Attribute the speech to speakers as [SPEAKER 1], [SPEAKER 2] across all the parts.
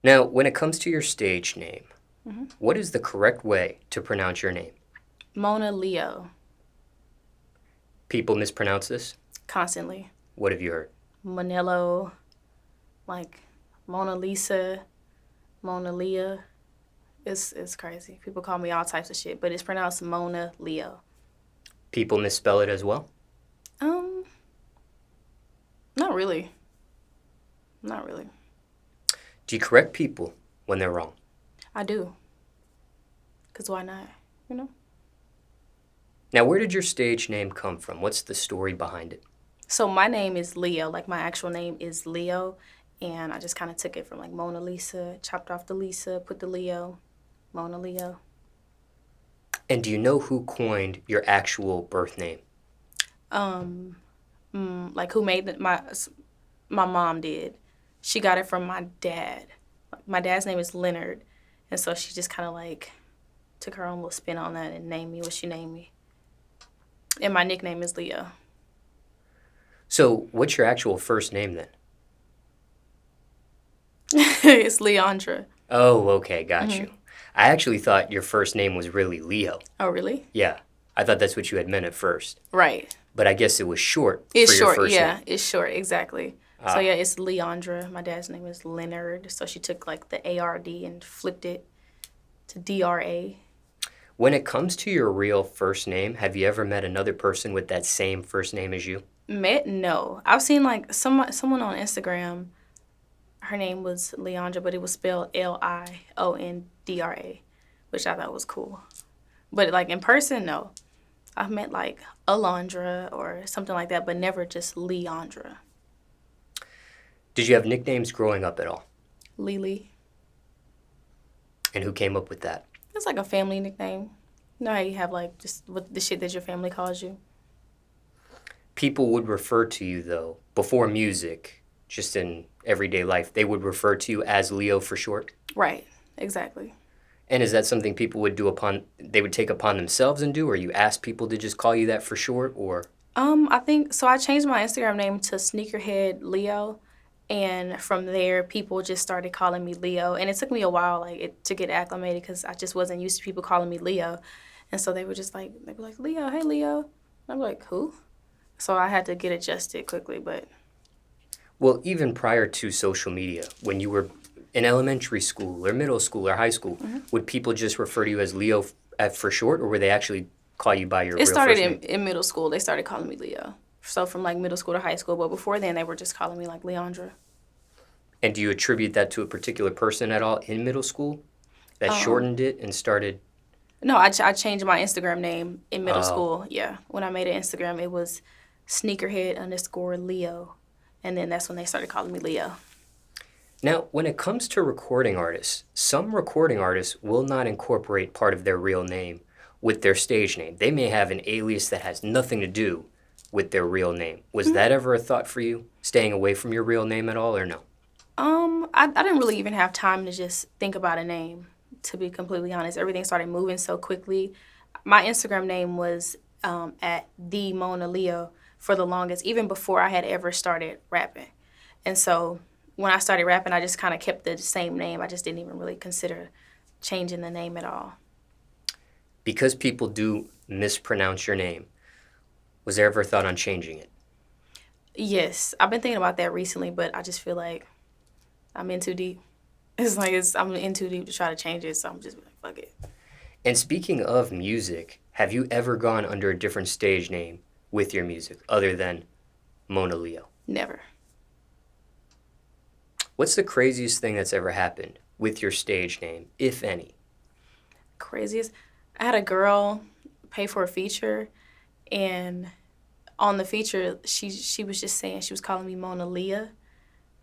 [SPEAKER 1] Now, when it comes to your stage name,
[SPEAKER 2] Hmm.
[SPEAKER 1] what is the correct way to pronounce your name?
[SPEAKER 2] Monaleo,
[SPEAKER 1] People mispronounce this.
[SPEAKER 2] constantly.
[SPEAKER 1] What have you heard?
[SPEAKER 2] Monello, like Mona Lisa, Mona Lea. It's crazy. People call me all types of shit, but it's pronounced Mona Leo.
[SPEAKER 1] People misspell it as well.
[SPEAKER 2] Um, not really. Not really.
[SPEAKER 1] Do you correct people when they're wrong?
[SPEAKER 2] I do. Cause why not? You know.
[SPEAKER 1] Now, where did your stage name come from? What's the story behind it?
[SPEAKER 2] So my name is Leo. Like my actual name is Leo, and I just kind of took it from like Mona Lisa, chopped off the Lisa, put the Leo, Mona Leo.
[SPEAKER 1] And do you know who coined your actual birth name?
[SPEAKER 2] Um, like who made my mom did. She got it from my dad. Like, my dad's name is Leonard, and so she just kind of like took her own little spin on that and named me what she named me. And my nickname is Leo.
[SPEAKER 1] So, what's your actual first name then?
[SPEAKER 2] It's Leandra.
[SPEAKER 1] Oh, okay, got
[SPEAKER 2] Hmm.
[SPEAKER 1] you. I actually thought your first name was really Leo.
[SPEAKER 2] Oh, really?
[SPEAKER 1] Yeah, I thought that's what you had meant at first.
[SPEAKER 2] Right.
[SPEAKER 1] But I guess it was short for
[SPEAKER 2] It's
[SPEAKER 1] your
[SPEAKER 2] short.
[SPEAKER 1] first name.
[SPEAKER 2] Yeah, it's short. Exactly. So
[SPEAKER 1] Ah,
[SPEAKER 2] yeah, it's Leandra. My dad's name is Leonard. So she took like the ARD and flipped it to DRA.
[SPEAKER 1] when it comes to your real first name, have you ever met another person with that same first name as you?
[SPEAKER 2] Met? No. I've seen like someone on Instagram. Her name was Leandra, but it was spelled Liondra, which I thought was cool. But like in person, no. I've met like Alondra or something like that, but never just Leandra.
[SPEAKER 1] Did you have nicknames growing up at all?
[SPEAKER 2] Lily.
[SPEAKER 1] And who came up with that?
[SPEAKER 2] It's like a family nickname. You know how you have like just what the shit that your family calls you?
[SPEAKER 1] People would refer to you, though, before music, just in everyday life, they would refer to you as Leo for short.
[SPEAKER 2] Right. Exactly.
[SPEAKER 1] And is that something people would do they would take upon themselves and do, or you ask people to just call you that for short, or?
[SPEAKER 2] I think so. I changed my Instagram name to Sneakerhead Leo, and from there, people just started calling me Leo. And it took me a while, to get acclimated because I just wasn't used to people calling me Leo, and so they were just like, they'd be like, Leo, hey Leo. And I'm like, who? So I had to get adjusted quickly, but
[SPEAKER 1] Well, even prior to social media, when you were in elementary school or middle school or high school,
[SPEAKER 2] mhm.
[SPEAKER 1] would people just refer to you as Leo for short, or would they actually call you by your
[SPEAKER 2] It
[SPEAKER 1] real
[SPEAKER 2] started
[SPEAKER 1] first name?
[SPEAKER 2] in middle school. They started calling me Leo. So from like middle school to high school, but before then, they were just calling me like Leandra.
[SPEAKER 1] And do you attribute that to a particular person at all in middle school that
[SPEAKER 2] Um,
[SPEAKER 1] shortened it and started?
[SPEAKER 2] No, I changed my Instagram name in middle
[SPEAKER 1] Oh.
[SPEAKER 2] school. Yeah. When I made an Instagram, it was sneakerhead_Leo. And then that's when they started calling me Leo.
[SPEAKER 1] Now, when it comes to recording artists, some recording artists will not incorporate part of their real name with their stage name. They may have an alias that has nothing to do with their real name. Was
[SPEAKER 2] Mhm.
[SPEAKER 1] that ever a thought for you, staying away from your real name at all, or no?
[SPEAKER 2] I didn't really even have time to just think about a name, to be completely honest. Everything started moving so quickly. My Instagram name was at the Mona Leo for the longest, even before I had ever started rapping. And so when I started rapping, I just kind of kept the same name. I just didn't even really consider changing the name at all.
[SPEAKER 1] Because people do mispronounce your name, was there ever a thought on changing it?
[SPEAKER 2] Yes, I've been thinking about that recently, but I just feel like I'm in too deep. It's like I'm in too deep to try to change it, so I'm just like, fuck it.
[SPEAKER 1] And speaking of music, have you ever gone under a different stage name with your music other than Mona Leo?
[SPEAKER 2] Never.
[SPEAKER 1] What's the craziest thing that's ever happened with your stage name, if any?
[SPEAKER 2] Craziest. I had a girl pay for a feature, and on the feature, she was just saying she was calling me Mona Lea,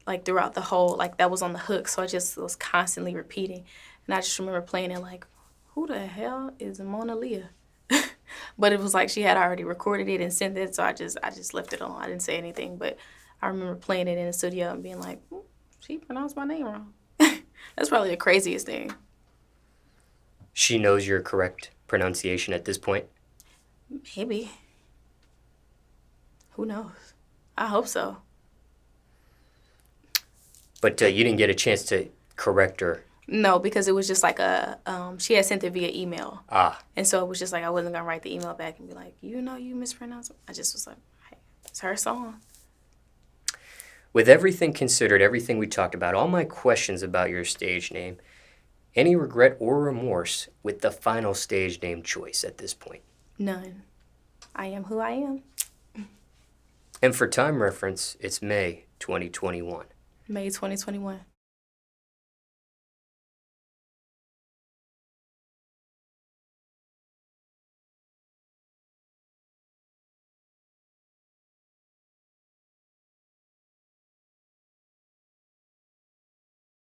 [SPEAKER 2] like throughout the whole, like that was on the hook. So I just was constantly repeating, and I just remember playing it like, who the hell is Mona Lea? But it was like she had already recorded it and sent it, so I just left it on. I didn't say anything, but I remember playing it in the studio and being like, she pronounced my name wrong. That's probably the craziest thing.
[SPEAKER 1] She knows your correct pronunciation at this point.
[SPEAKER 2] Maybe. Who knows? I hope so.
[SPEAKER 1] But you didn't get a chance to correct her?
[SPEAKER 2] No, because it was just like she had sent it via email.
[SPEAKER 1] Ah.
[SPEAKER 2] And so it was just like I wasn't going to write the email back and be like, you know, you mispronounced it. I just was like, hey, it's her song.
[SPEAKER 1] With everything considered, everything we talked about, all my questions about your stage name, any regret or remorse with the final stage name choice at this point?
[SPEAKER 2] None. I am who I am.
[SPEAKER 1] And for time reference, it's May 2021.
[SPEAKER 2] May 2021.